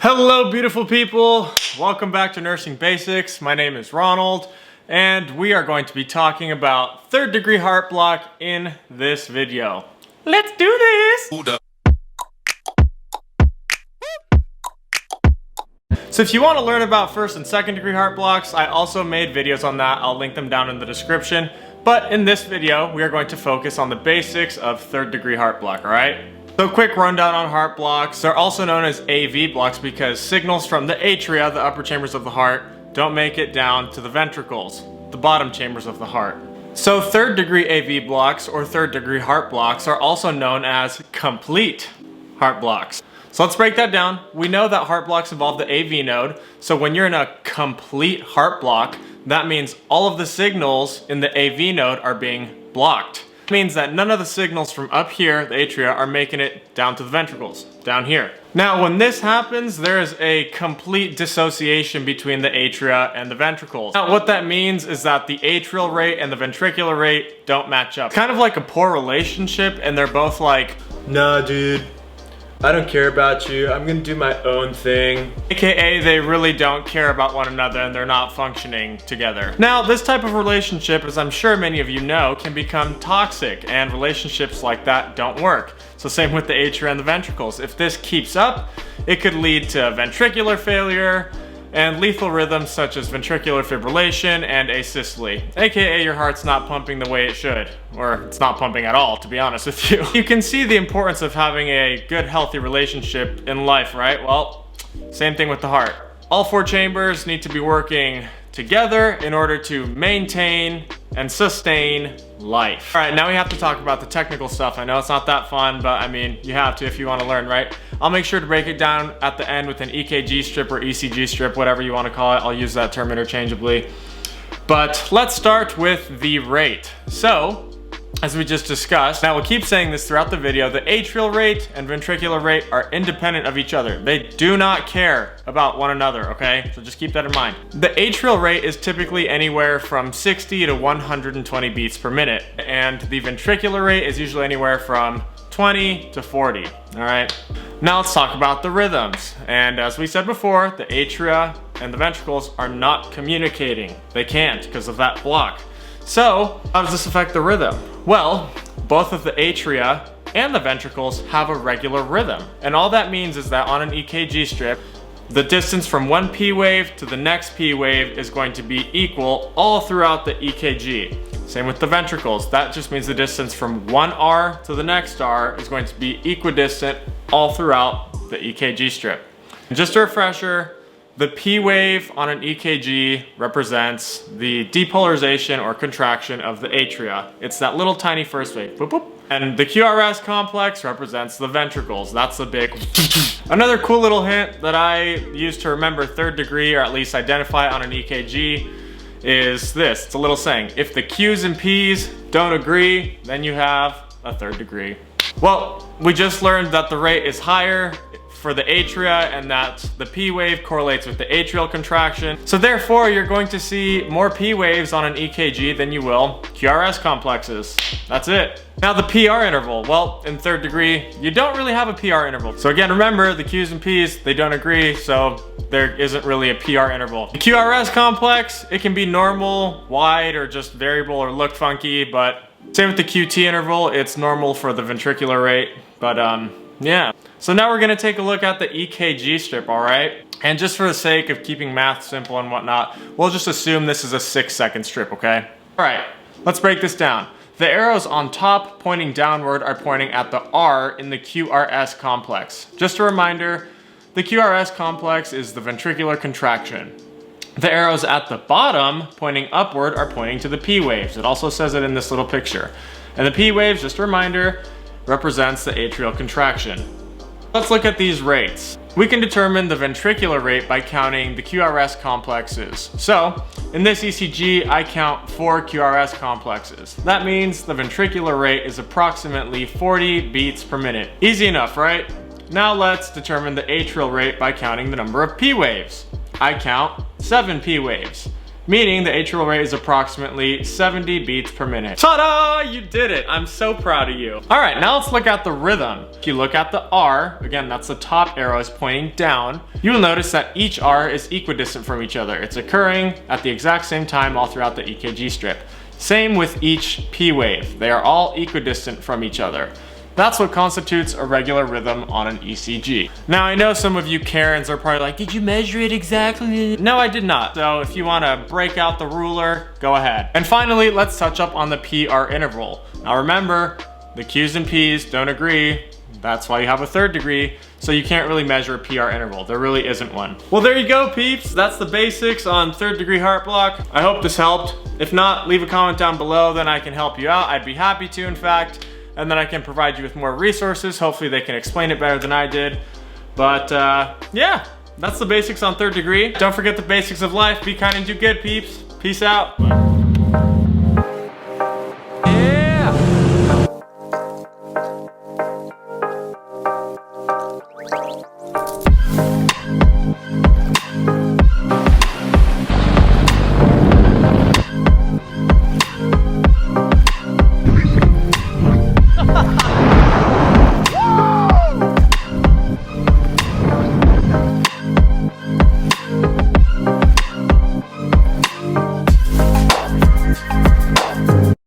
Hello beautiful people, welcome back to Nursing Basics. My name is Ronald and we are going to be talking about third degree heart block in this video. Let's do this! So if you want to learn about first and second degree heart blocks, I also made videos on that. I'll link them down in the description. But in this video, we are going to focus on the basics of third degree heart block, alright? So quick rundown on heart blocks. They're also known as AV blocks because signals from the atria, the upper chambers of the heart, don't make it down to the ventricles, the bottom chambers of the heart. So third degree AV blocks or third degree heart blocks are also known as complete heart blocks. So let's break that down. We know that heart blocks involve the AV node. So when you're in a complete heart block, that means all of the signals in the AV node are being blocked. It means that none of the signals from up here, the atria, are making it down to the ventricles, down here. Now when this happens, there is a complete dissociation between the atria and the ventricles. Now what that means is that the atrial rate and the ventricular rate don't match up. It's kind of like a poor relationship and they're both like, nah dude, I don't care about you, I'm gonna do my own thing. AKA they really don't care about one another and they're not functioning together. Now this type of relationship, as I'm sure many of you know, can become toxic and relationships like that don't work. So same with the atria and the ventricles. If this keeps up, it could lead to ventricular failure and lethal rhythms such as ventricular fibrillation and asystole, aka your heart's not pumping the way it should, or it's not pumping at all, to be honest with you. You can see the importance of having a good, healthy relationship in life, right? Well, same thing with the heart. All four chambers need to be working together in order to maintain and sustain life. All right, now we have to talk about the technical stuff. I know it's not that fun, but I mean, you have to if you want to learn, right? I'll make sure to break it down at the end with an EKG strip or ECG strip, whatever you want to call it. I'll use that term interchangeably. But let's start with the rate. So, as we just discussed, now we'll keep saying this throughout the video, the atrial rate and ventricular rate are independent of each other. They do not care about one another, okay? So just keep that in mind. The atrial rate is typically anywhere from 60 to 120 beats per minute, and the ventricular rate is usually anywhere from 20 to 40, all right? Now let's talk about the rhythms. And as we said before, the atria and the ventricles are not communicating. They can't because of that block. So, how does this affect the rhythm? Well, both of the atria and the ventricles have a regular rhythm. And all that means is that on an EKG strip, the distance from one P wave to the next P wave is going to be equal all throughout the EKG. Same with the ventricles. That just means the distance from one R to the next R is going to be equidistant all throughout the EKG strip. And just a refresher, the P wave on an EKG represents the depolarization or contraction of the atria. It's that little tiny first wave. Boop, boop. And the QRS complex represents the ventricles. That's the big. Another cool little hint that I use to remember third degree, or at least identify on an EKG, is this. It's a little saying. If the Q's and P's don't agree, then you have a third degree. Well, we just learned that the rate is higher for the atria and that the P wave correlates with the atrial contraction. So therefore, you're going to see more P waves on an EKG than you will QRS complexes. That's it. Now the PR interval. Well, in third degree, you don't really have a PR interval. So again, remember the Q's and P's, they don't agree, so there isn't really a PR interval. The QRS complex, it can be normal, wide, or just variable or look funky, but same with the QT interval, it's normal for the ventricular rate, but yeah. So now we're gonna take a look at the EKG strip, all right? And just for the sake of keeping math simple and whatnot, we'll just assume this is a 6-second strip, okay? All right, let's break this down. The arrows on top pointing downward are pointing at the R in the QRS complex. Just a reminder, the QRS complex is the ventricular contraction. The arrows at the bottom pointing upward are pointing to the P waves. It also says it in this little picture. And the P waves, just a reminder, represents the atrial contraction. Let's look at these rates. We can determine the ventricular rate by counting the QRS complexes. So, in this ECG, I count 4 QRS complexes. That means the ventricular rate is approximately 40 beats per minute. Easy enough, right? Now let's determine the atrial rate by counting the number of P waves. I count 7 P waves. meaning the atrial rate is approximately 70 beats per minute. Ta-da! You did it! I'm so proud of you. All right, now let's look at the rhythm. If you look at the R, again, that's the top arrow is pointing down, you will notice that each R is equidistant from each other. It's occurring at the exact same time all throughout the EKG strip. Same with each P wave. They are all equidistant from each other. That's what constitutes a regular rhythm on an ECG. Now I know some of you Karens are probably like, did you measure it exactly? No, I did not. So if you wanna break out the ruler, go ahead. And finally, let's touch up on the PR interval. Now remember, the Q's and P's don't agree. That's why you have a third degree, so you can't really measure a PR interval. There really isn't one. Well, there you go, peeps. That's the basics on third degree heart block. I hope this helped. If not, leave a comment down below, then I can help you out. I'd be happy to, in fact. And then I can provide you with more resources. Hopefully they can explain it better than I did. But yeah, that's the basics on third degree. Don't forget the basics of life. Be kind and do good, peeps. Peace out.